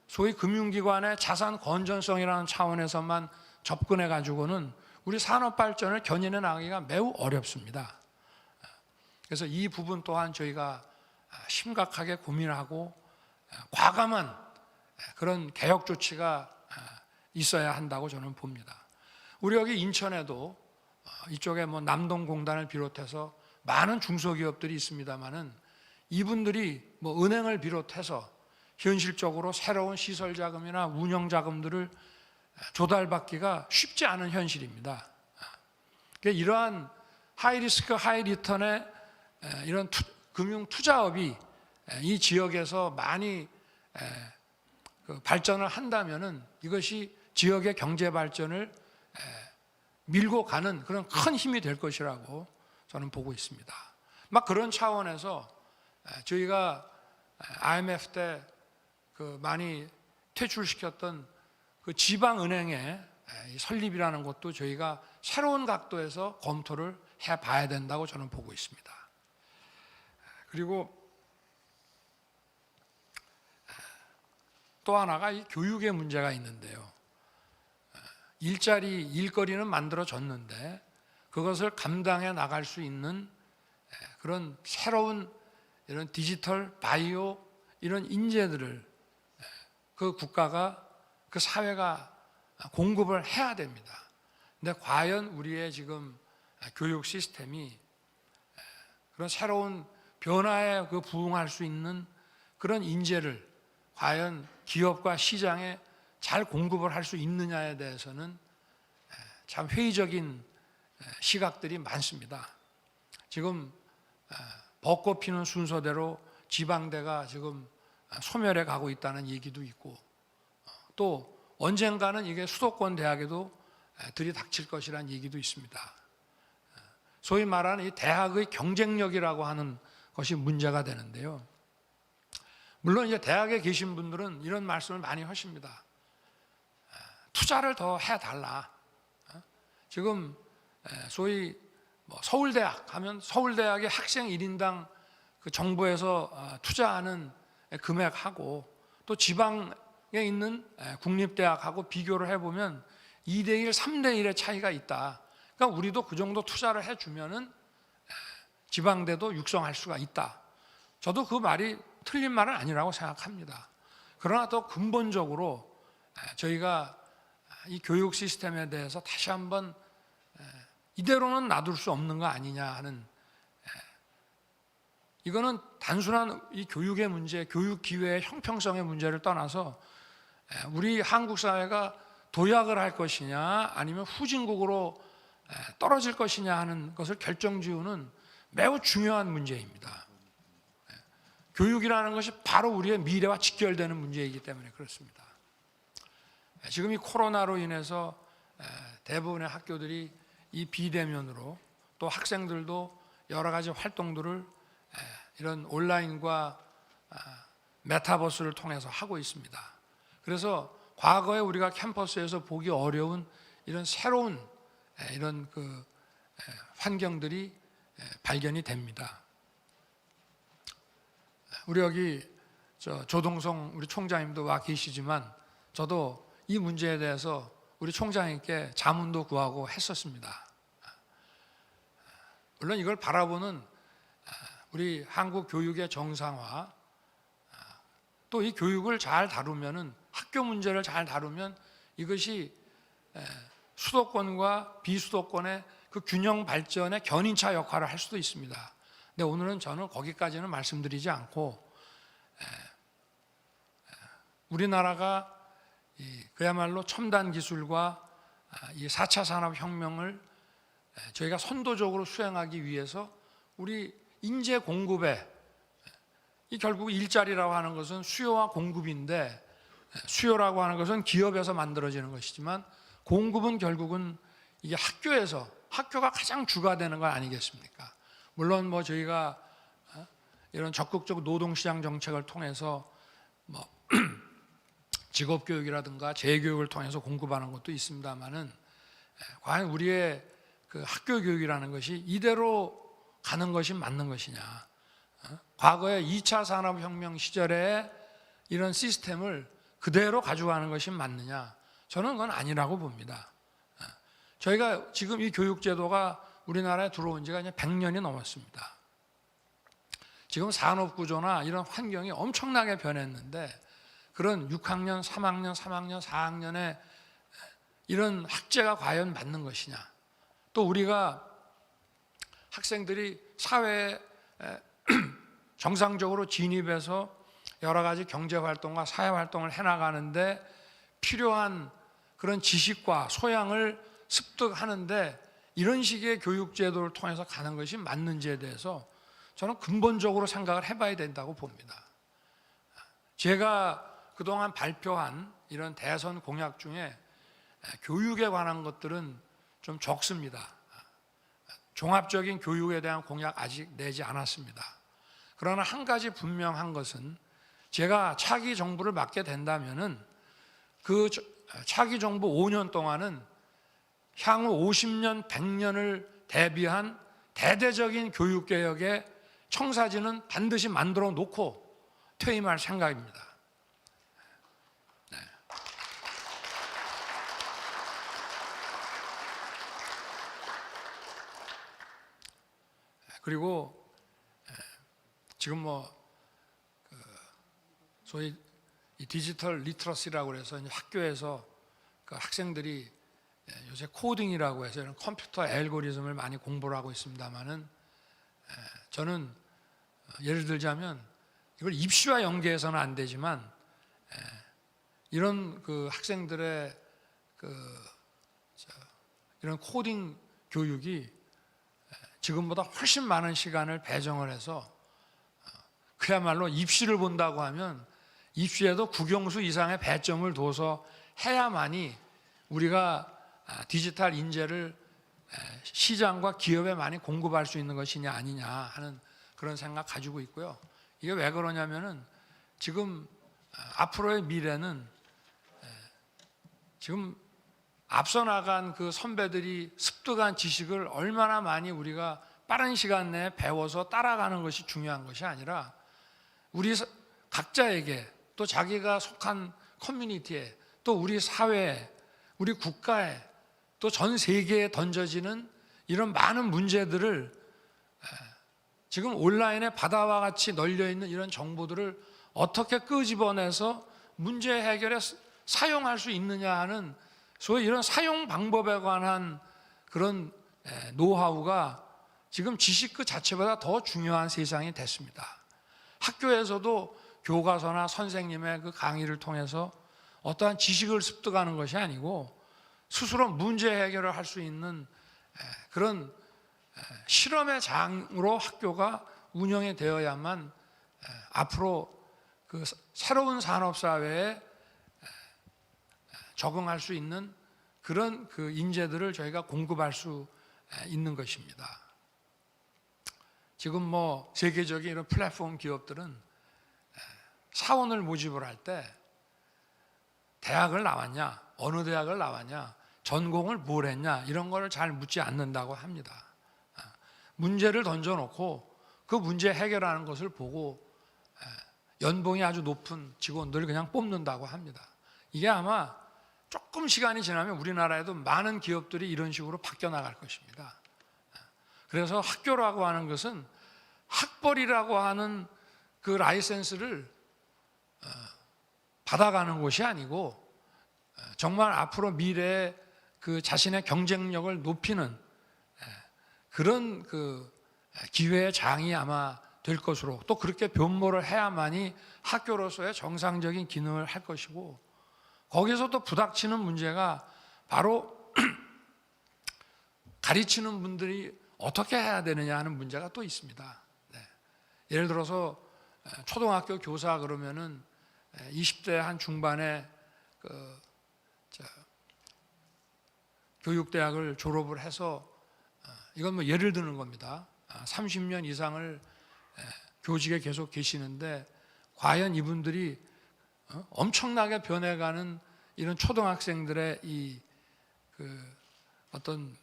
소위 금융기관의 자산 건전성이라는 차원에서만 접근해 가지고는 우리 산업 발전을 견인해 나가기가 매우 어렵습니다. 그래서 이 부분 또한 저희가 심각하게 고민하고 과감한 그런 개혁 조치가 있어야 한다고 저는 봅니다. 우리 여기 인천에도 이쪽에 뭐 남동공단을 비롯해서 많은 중소기업들이 있습니다만은, 이분들이 뭐 은행을 비롯해서 현실적으로 새로운 시설 자금이나 운영 자금들을 조달받기가 쉽지 않은 현실입니다. 그러니까 이러한 하이 리스크 하이 리턴의 이런 금융 투자업이 이 지역에서 많이 발전을 한다면은 이것이 지역의 경제 발전을 밀고 가는 그런 큰 힘이 될 것이라고 저는 보고 있습니다. 막 그런 차원에서 저희가 IMF 때 많이 퇴출시켰던 그 지방은행의 설립이라는 것도 저희가 새로운 각도에서 검토를 해봐야 된다고 저는 보고 있습니다. 그리고 또 하나가 이 교육의 문제가 있는데요. 일거리는 만들어졌는데 그것을 감당해 나갈 수 있는 그런 새로운 이런 디지털, 바이오 이런 인재들을 그 국가가, 그 사회가 공급을 해야 됩니다. 근데 과연 우리의 지금 교육 시스템이 그런 새로운 변화에 부응할 수 있는 그런 인재를 과연 기업과 시장에 잘 공급을 할 수 있느냐에 대해서는 참 회의적인 시각들이 많습니다. 지금 벚꽃 피는 순서대로 지방대가 지금 소멸해 가고 있다는 얘기도 있고, 또 언젠가는 이게 수도권 대학에도 들이닥칠 것이라는 얘기도 있습니다. 소위 말하는 이 대학의 경쟁력이라고 하는 것이 문제가 되는데요. 물론 이제 대학에 계신 분들은 이런 말씀을 많이 하십니다. 투자를 더 해달라. 지금 소위 서울대학 하면 서울대학의 학생 1인당 그 정부에서 투자하는 금액하고 또 지방에 있는 국립대학하고 비교를 해보면 2대1, 3대1의 차이가 있다. 그러니까 우리도 그 정도 투자를 해주면은 지방대도 육성할 수가 있다. 저도 그 말이 틀린 말은 아니라고 생각합니다. 그러나 더 근본적으로 저희가 이 교육 시스템에 대해서 다시 한번 이대로는 놔둘 수 없는 거 아니냐 하는 이거는 단순한 이 교육의 문제, 교육 기회의 형평성의 문제를 떠나서 우리 한국 사회가 도약을 할 것이냐 아니면 후진국으로 떨어질 것이냐 하는 것을 결정지우는 매우 중요한 문제입니다. 교육이라는 것이 바로 우리의 미래와 직결되는 문제이기 때문에 그렇습니다. 지금 이 코로나로 인해서 대부분의 학교들이 이 비대면으로 또 학생들도 여러 가지 활동들을 이런 온라인과 메타버스를 통해서 하고 있습니다. 그래서 과거에 우리가 캠퍼스에서 보기 어려운 이런 새로운 이런 그 환경들이 발견이 됩니다. 우리 여기 조동성 우리 총장님도 와 계시지만 저도 이 문제에 대해서 우리 총장님께 자문도 구하고 했었습니다. 물론 이걸 바라보는 우리 한국 교육의 정상화, 또 이 교육을 잘 다루면은 학교 문제를 잘 다루면 이것이 수도권과 비수도권의 그 균형 발전의 견인차 역할을 할 수도 있습니다. 근데 오늘은 저는 거기까지는 말씀드리지 않고 우리나라가 그야말로 첨단 기술과 이 4차 산업혁명을 저희가 선도적으로 수행하기 위해서 우리 인재 공급에 이 결국 일자리라고 하는 것은 수요와 공급인데 수요라고 하는 것은 기업에서 만들어지는 것이지만 공급은 결국은 이게 학교에서 학교가 가장 주가 되는 거 아니겠습니까? 물론 뭐 저희가 이런 적극적 노동시장 정책을 통해서 뭐 직업교육이라든가 재교육을 통해서 공급하는 것도 있습니다만은 과연 우리의 그 학교 교육이라는 것이 이대로 가는 것이 맞는 것이냐? 과거에 2차 산업혁명 시절에 이런 시스템을 그대로 가져가는 것이 맞느냐? 저는 그건 아니라고 봅니다. 저희가 지금 이 교육제도가 우리나라에 들어온 지가 이제 100년이 넘었습니다. 지금 산업구조나 이런 환경이 엄청나게 변했는데 그런 6학년, 3학년, 3학년, 4학년에 이런 학제가 과연 맞는 것이냐? 또 우리가 학생들이 사회에 정상적으로 진입해서 여러 가지 경제활동과 사회활동을 해나가는데 필요한 그런 지식과 소양을 습득하는데 이런 식의 교육제도를 통해서 가는 것이 맞는지에 대해서 저는 근본적으로 생각을 해봐야 된다고 봅니다. 제가 그동안 발표한 이런 대선 공약 중에 교육에 관한 것들은 좀 적습니다. 종합적인 교육에 대한 공약 아직 내지 않았습니다. 그러나 한 가지 분명한 것은 제가 차기 정부를 맡게 된다면은 그 차기 정부 5년 동안은 향후 50년, 100년을 대비한 대대적인 교육개혁의 청사진은 반드시 만들어 놓고 퇴임할 생각입니다. 네. 그리고 지금 뭐 소위 이 디지털 리터러시라고 해서 이제 학교에서 그 학생들이 요새 코딩이라고 해서 이런 컴퓨터 알고리즘을 많이 공부를 하고 있습니다만은 저는 예를 들자면 이걸 입시와 연계해서는 안 되지만 이런 그 학생들의 이런 코딩 교육이 지금보다 훨씬 많은 시간을 배정을 해서 그야말로 입시를 본다고 하면 입시에도 국영수 이상의 배점을 둬서 해야만이 우리가 디지털 인재를 시장과 기업에 많이 공급할 수 있는 것이냐 아니냐 하는 그런 생각 가지고 있고요. 이게 왜 그러냐면은 지금 앞으로의 미래는 지금 앞서 나간 그 선배들이 습득한 지식을 얼마나 많이 우리가 빠른 시간 내에 배워서 따라가는 것이 중요한 것이 아니라 우리 각자에게 또 자기가 속한 커뮤니티에 또 우리 사회에 우리 국가에 또 전 세계에 던져지는 이런 많은 문제들을 지금 온라인에 바다와 같이 널려있는 이런 정보들을 어떻게 끄집어내서 문제 해결에 사용할 수 있느냐 하는 소위 이런 사용 방법에 관한 그런 노하우가 지금 지식 그 자체보다 더 중요한 세상이 됐습니다. 학교에서도 교과서나 선생님의 그 강의를 통해서 어떠한 지식을 습득하는 것이 아니고 스스로 문제 해결을 할 수 있는 그런 실험의 장으로 학교가 운영이 되어야만 앞으로 그 새로운 산업 사회에 적응할 수 있는 그런 그 인재들을 저희가 공급할 수 있는 것입니다. 지금 뭐 세계적인 이런 플랫폼 기업들은 사원을 모집을 할 때 대학을 나왔냐, 어느 대학을 나왔냐, 전공을 뭘 했냐 이런 거를 잘 묻지 않는다고 합니다. 문제를 던져놓고 그 문제 해결하는 것을 보고 연봉이 아주 높은 직원들을 그냥 뽑는다고 합니다. 이게 아마 조금 시간이 지나면 우리나라에도 많은 기업들이 이런 식으로 바뀌어 나갈 것입니다. 그래서 학교라고 하는 것은 학벌이라고 하는 그 라이센스를 받아가는 곳이 아니고 정말 앞으로 미래에 그 자신의 경쟁력을 높이는 그런 그 기회의 장이 아마 될 것으로, 또 그렇게 변모를 해야만이 학교로서의 정상적인 기능을 할 것이고, 거기서 또 부닥치는 문제가 바로 가르치는 분들이 어떻게 해야 되느냐 하는 문제가 또 있습니다. 예를 들어서 초등학교 교사 그러면은 20대 한 중반에 교육대학을 졸업을 해서, 이건 뭐 예를 드는 겁니다. 30년 이상을 교직에 계속 계시는데 과연 이분들이 엄청나게 변해가는 이런 초등학생들의 이 어떤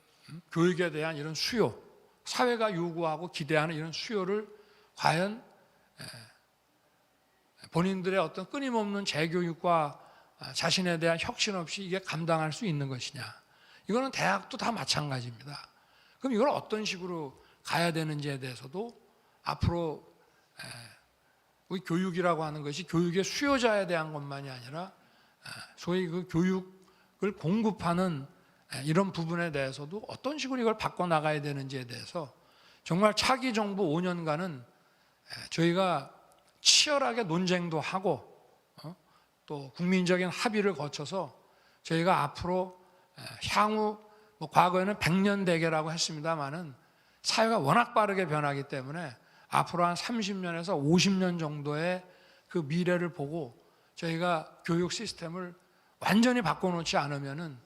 교육에 대한 이런 수요, 사회가 요구하고 기대하는 이런 수요를 과연 본인들의 어떤 끊임없는 재교육과 자신에 대한 혁신 없이 이게 감당할 수 있는 것이냐. 이거는 대학도 다 마찬가지입니다. 그럼 이걸 어떤 식으로 가야 되는지에 대해서도 앞으로 우리 교육이라고 하는 것이 교육의 수요자에 대한 것만이 아니라 소위 그 교육을 공급하는 이런 부분에 대해서도 어떤 식으로 이걸 바꿔나가야 되는지에 대해서 정말 차기 정부 5년간은 저희가 치열하게 논쟁도 하고 또 국민적인 합의를 거쳐서 저희가 앞으로 향후 뭐 과거에는 100년 대계라고 했습니다마는 사회가 워낙 빠르게 변하기 때문에 앞으로 한 30년에서 50년 정도의 그 미래를 보고 저희가 교육 시스템을 완전히 바꿔놓지 않으면은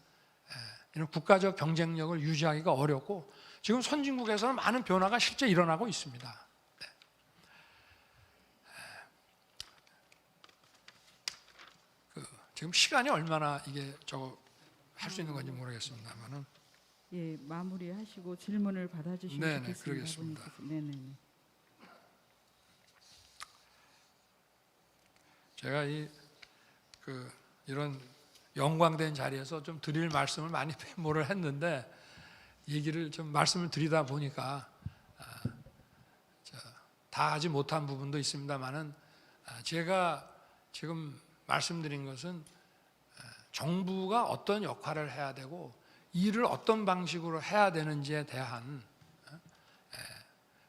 이런 국가적 경쟁력을 유지하기가 어렵고, 지금 선진국에서는 많은 변화가 실제 일어나고 있습니다. 지금 시간이 얼마나 이게 저거 할 수 있는 건지 모르겠습니다만은. 예, 마무리하시고 질문을 받아주시면 네네, 좋겠습니다. 그러겠습니다. 네네. 제가 이런 영광된 자리에서 좀 드릴 말씀을 많이 메모를 했는데, 얘기를 좀 말씀을 드리다 보니까 다 하지 못한 부분도 있습니다만은, 제가 지금 말씀드린 것은 정부가 어떤 역할을 해야 되고 일을 어떤 방식으로 해야 되는지에 대한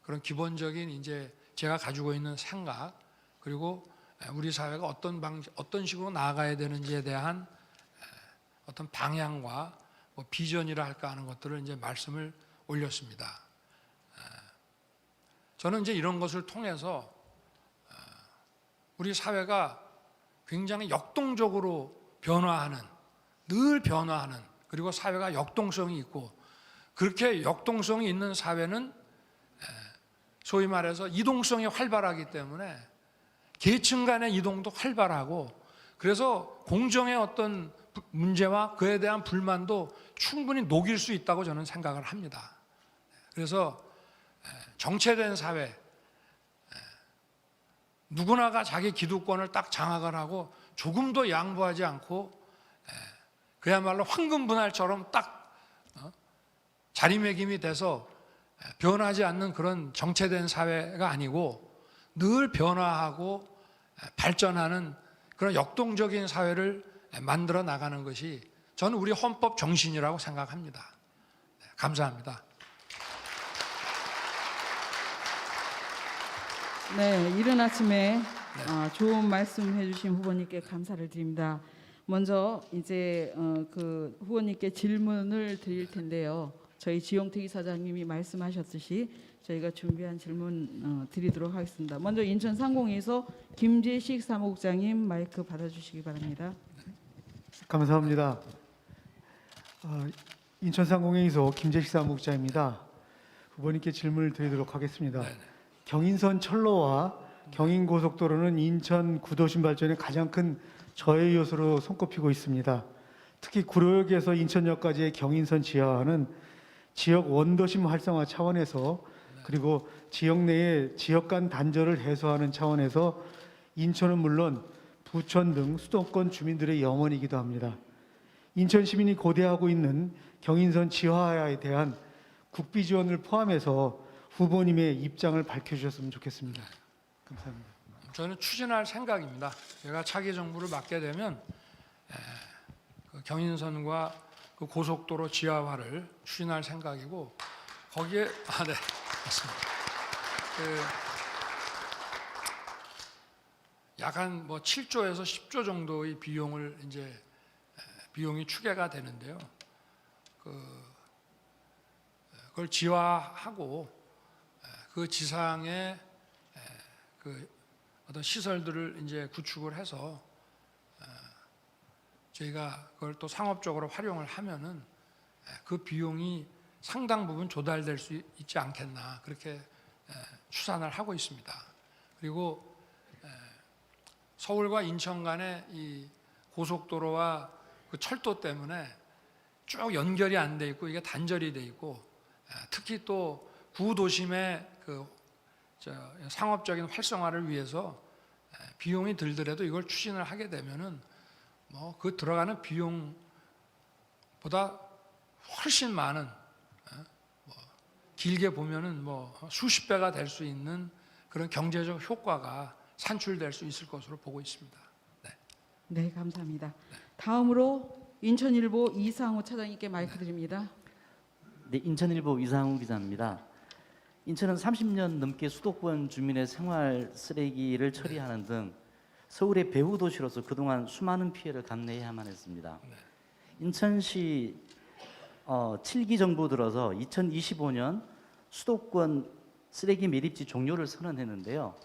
그런 기본적인 이제 제가 가지고 있는 생각, 그리고 우리 사회가 어떤 식으로 나아가야 되는지에 대한 어떤 방향과 뭐 비전이라 할까 하는 것들을 이제 말씀을 올렸습니다. 저는 이제 이런 것을 통해서 우리 사회가 굉장히 역동적으로 변화하는, 늘 변화하는, 그리고 사회가 역동성이 있고, 그렇게 역동성이 있는 사회는 소위 말해서 이동성이 활발하기 때문에 계층 간의 이동도 활발하고, 그래서 공정의 어떤 문제와 그에 대한 불만도 충분히 녹일 수 있다고 저는 생각을 합니다. 그래서 정체된 사회, 누구나가 자기 기득권을 딱 장악을 하고 조금도 양보하지 않고 그야말로 황금 분할처럼 딱 자리매김이 돼서 변하지 않는 그런 정체된 사회가 아니고 늘 변화하고 발전하는 그런 역동적인 사회를 만들어 나가는 것이 저는 우리 헌법 정신이라고 생각합니다. 감사합니다. 네, 이른 아침에 좋은 말씀 해주신 후보님께 감사를 드립니다. 먼저 이제 그 후보님께 질문을 드릴 텐데요. 저희 지용택 이사장님이 말씀하셨듯이 저희가 준비한 질문 드리도록 하겠습니다. 먼저 인천 상공에서 김재식 사무국장님 마이크 받아주시기 바랍니다. 감사합니다. 인천 상공회의소 김재식 사무국장입니다. 후보님께 질문을 드리도록 하겠습니다. 경인선 철로와 경인고속도로는 인천 구도심 발전의 가장 큰 저해 요소로 손꼽히고 있습니다. 특히 구로역에서 인천역까지의 경인선 지하화는 지역 원도심 활성화 차원에서 그리고 지역 내의 지역 간 단절을 해소하는 차원에서 인천은 물론 부천 등 수도권 주민들의 영원이기도 합니다. 인천 시민이 고대하고 있는 경인선 지하화에 대한 국비 지원을 포함해서 후보님의 입장을 밝혀주셨으면 좋겠습니다. 감사합니다. 저는 추진할 생각입니다. 제가 차기 정부를 맡게 되면 그 경인선과 그 고속도로 지하화를 추진할 생각이고 거기에 네 맞습니다. 약한 뭐 7조에서 10조 정도의 비용을 이제 비용이 추계가 되는데요. 그걸 지화하고 그 지상에 그 어떤 시설들을 이제 구축을 해서 저희가 그걸 또 상업적으로 활용을 하면은 그 비용이 상당 부분 조달될 수 있지 않겠나 그렇게 추산을 하고 있습니다. 그리고 서울과 인천 간의 이 고속도로와 그 철도 때문에 쭉 연결이 안 돼 있고 이게 단절이 돼 있고 특히 또 구도심의 그 상업적인 활성화를 위해서 비용이 들더라도 이걸 추진을 하게 되면은 뭐 그 들어가는 비용보다 훨씬 많은 뭐 길게 보면은 뭐 수십 배가 될 수 있는 그런 경제적 효과가 산출될 수 있을 것으로 보고 있습니다. 네, 감사합니다. 다음으로 인천일보 이상호 차장님께 마이크 드립니다. 네, 인천일보 이상우 기자입니다. 인천은 30년 넘게 수도권 주민의 생활 쓰레기를 처리하는 등 서울의 배후 도시로서 그동안 수많은 피해를 감내해야만 했습니다. 인천시 7기 정부 들어서 2025년 수도권 쓰레기 매립지 종료를 선언했는데요.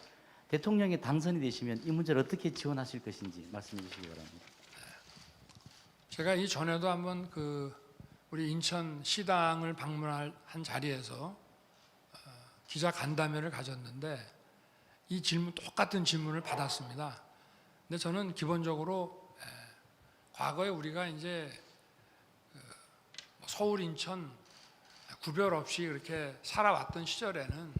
대통령이 당선이 되시면 이 문제를 어떻게 지원하실 것인지 말씀해 주시기 바랍니다. 제가 이 전에도 한번 우리 인천 시당을 방문한 자리에서 기자 간담회를 가졌는데 이 똑같은 질문을 받았습니다. 근데 저는 기본적으로 과거에 우리가 이제 서울 인천 구별 없이 이렇게 살아왔던 시절에는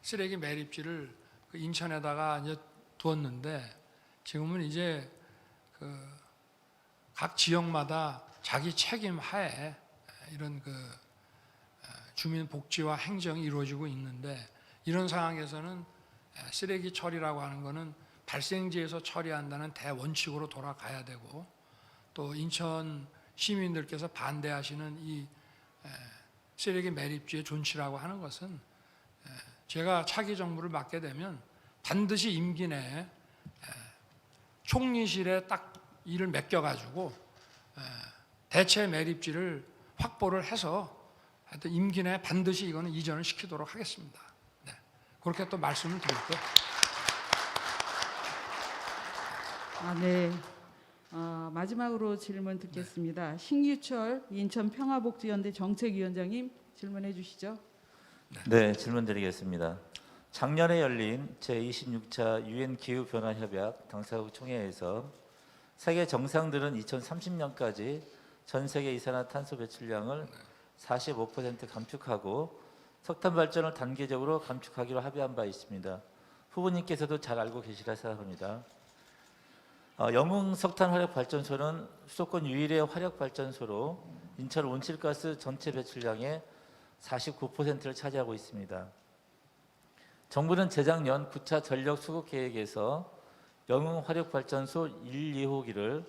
쓰레기 매립지를 인천에다가 이제 두었는데 지금은 이제 각 지역마다 자기 책임 하에 이런 주민 복지와 행정이 이루어지고 있는데 이런 상황에서는 쓰레기 처리라고 하는 것은 발생지에서 처리한다는 대원칙으로 돌아가야 되고 또 인천 시민들께서 반대하시는 이 쓰레기 매립지의 존치라고 하는 것은 제가 차기 정부를 맡게 되면 반드시 임기 내에 총리실에 딱 일을 맡겨가지고 대체 매립지를 확보를 해서 하여튼 임기 내에 반드시 이거는 이전을 시키도록 하겠습니다. 네. 그렇게 또 말씀을 드렸고요. 네. 마지막으로 질문 듣겠습니다. 신규철 인천 평화복지연대 정책위원장님 질문해 주시죠. 네, 질문드리겠습니다. 작년에 열린 제26차 유엔 기후변화협약 당사국 총회에서 세계 정상들은 2030년까지 전 세계 이산화탄소 배출량을 45% 감축하고 석탄 발전을 단계적으로 감축하기로 합의한 바 있습니다. 후보님께서도 잘 알고 계시리라 생각합니다. 영흥 석탄 화력 발전소는 수도권 유일의 화력 발전소로 인천 온실가스 전체 배출량의 49%를 차지하고 있습니다. 정부는 재작년 9차 전력 수급 계획에서 영흥 화력 발전소 1, 2호기를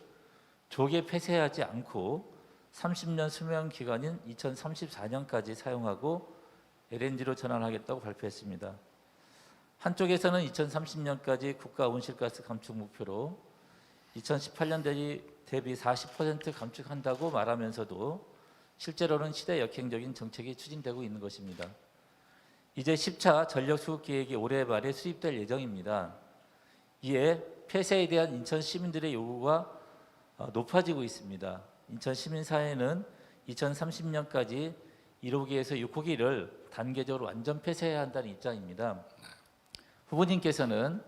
조계 폐쇄하지 않고 30년 수명 기간인 2034년까지 사용하고 LNG로 전환하겠다고 발표했습니다. 한쪽에서는 2030년까지 국가 온실가스 감축 목표로 2018년 대비 40% 감축한다고 말하면서도 실제로는 시대 역행적인 정책이 추진되고 있는 것입니다. 이제 10차 전력 수급 계획이 올해 말에 수립될 예정입니다. 이에 폐쇄에 대한 인천 시민들의 요구가 높아지고 있습니다. 인천 시민사회는 2030년까지 1호기에서 6호기를 단계적으로 완전 폐쇄해야 한다는 입장입니다. 후보님께서는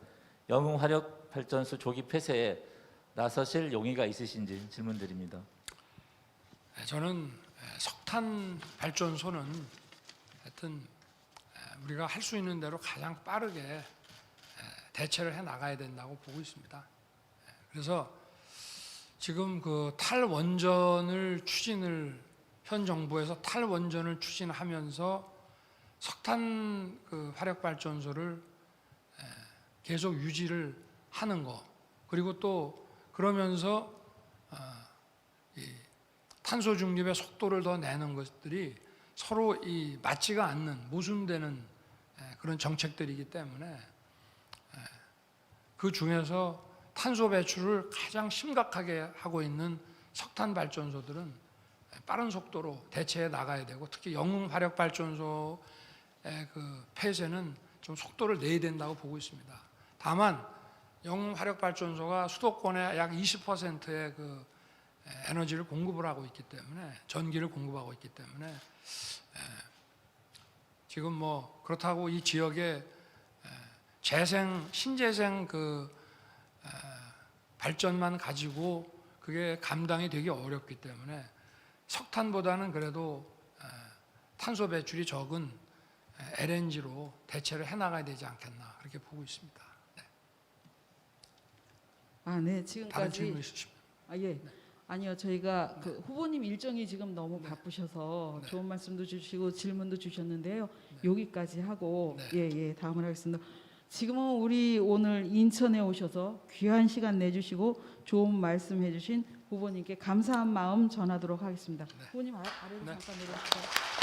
영흥화력발전소 조기 폐쇄에 나서실 용의가 있으신지 질문드립니다. 저는 석탄 발전소는 하여튼 우리가 할 수 있는 대로 가장 빠르게 대체를 해 나가야 된다고 보고 있습니다. 그래서 지금 그 탈원전을 현 정부에서 탈원전을 추진하면서 석탄 그 화력 발전소를 계속 유지를 하는 거, 그리고 또 그러면서 이 탄소 중립의 속도를 더 내는 것들이 서로 이 맞지가 않는 모순되는 그런 정책들이기 때문에 그 중에서 탄소 배출을 가장 심각하게 하고 있는 석탄 발전소들은 빠른 속도로 대체해 나가야 되고, 특히 영흥 화력 발전소의 그 폐쇄는 좀 속도를 내야 된다고 보고 있습니다. 다만 영흥 화력 발전소가 수도권의 약 20%의 그 에너지를 공급을 하고 있기 때문에, 전기를 공급하고 있기 때문에 지금 뭐 그렇다고 이 지역에 신재생 그 발전만 가지고 그게 감당이 되기 어렵기 때문에 석탄보다는 그래도 탄소 배출이 적은 LNG로 대체를 해나가야 되지 않겠나, 그렇게 보고 있습니다. 네. 네, 다른 지금까지 질문 있으시면. 예. 아니요, 저희가 그 후보님 일정이 지금 너무 바쁘셔서 네. 좋은 말씀도 주시고 질문도 주셨는데요. 여기까지 하고 네. 다음을 하겠습니다. 지금은 우리 오늘 인천에 오셔서 귀한 시간 내주시고 좋은 말씀해주신 후보님께 감사한 마음 전하도록 하겠습니다. 후보님 아래로 네. 잠깐 내려주세요.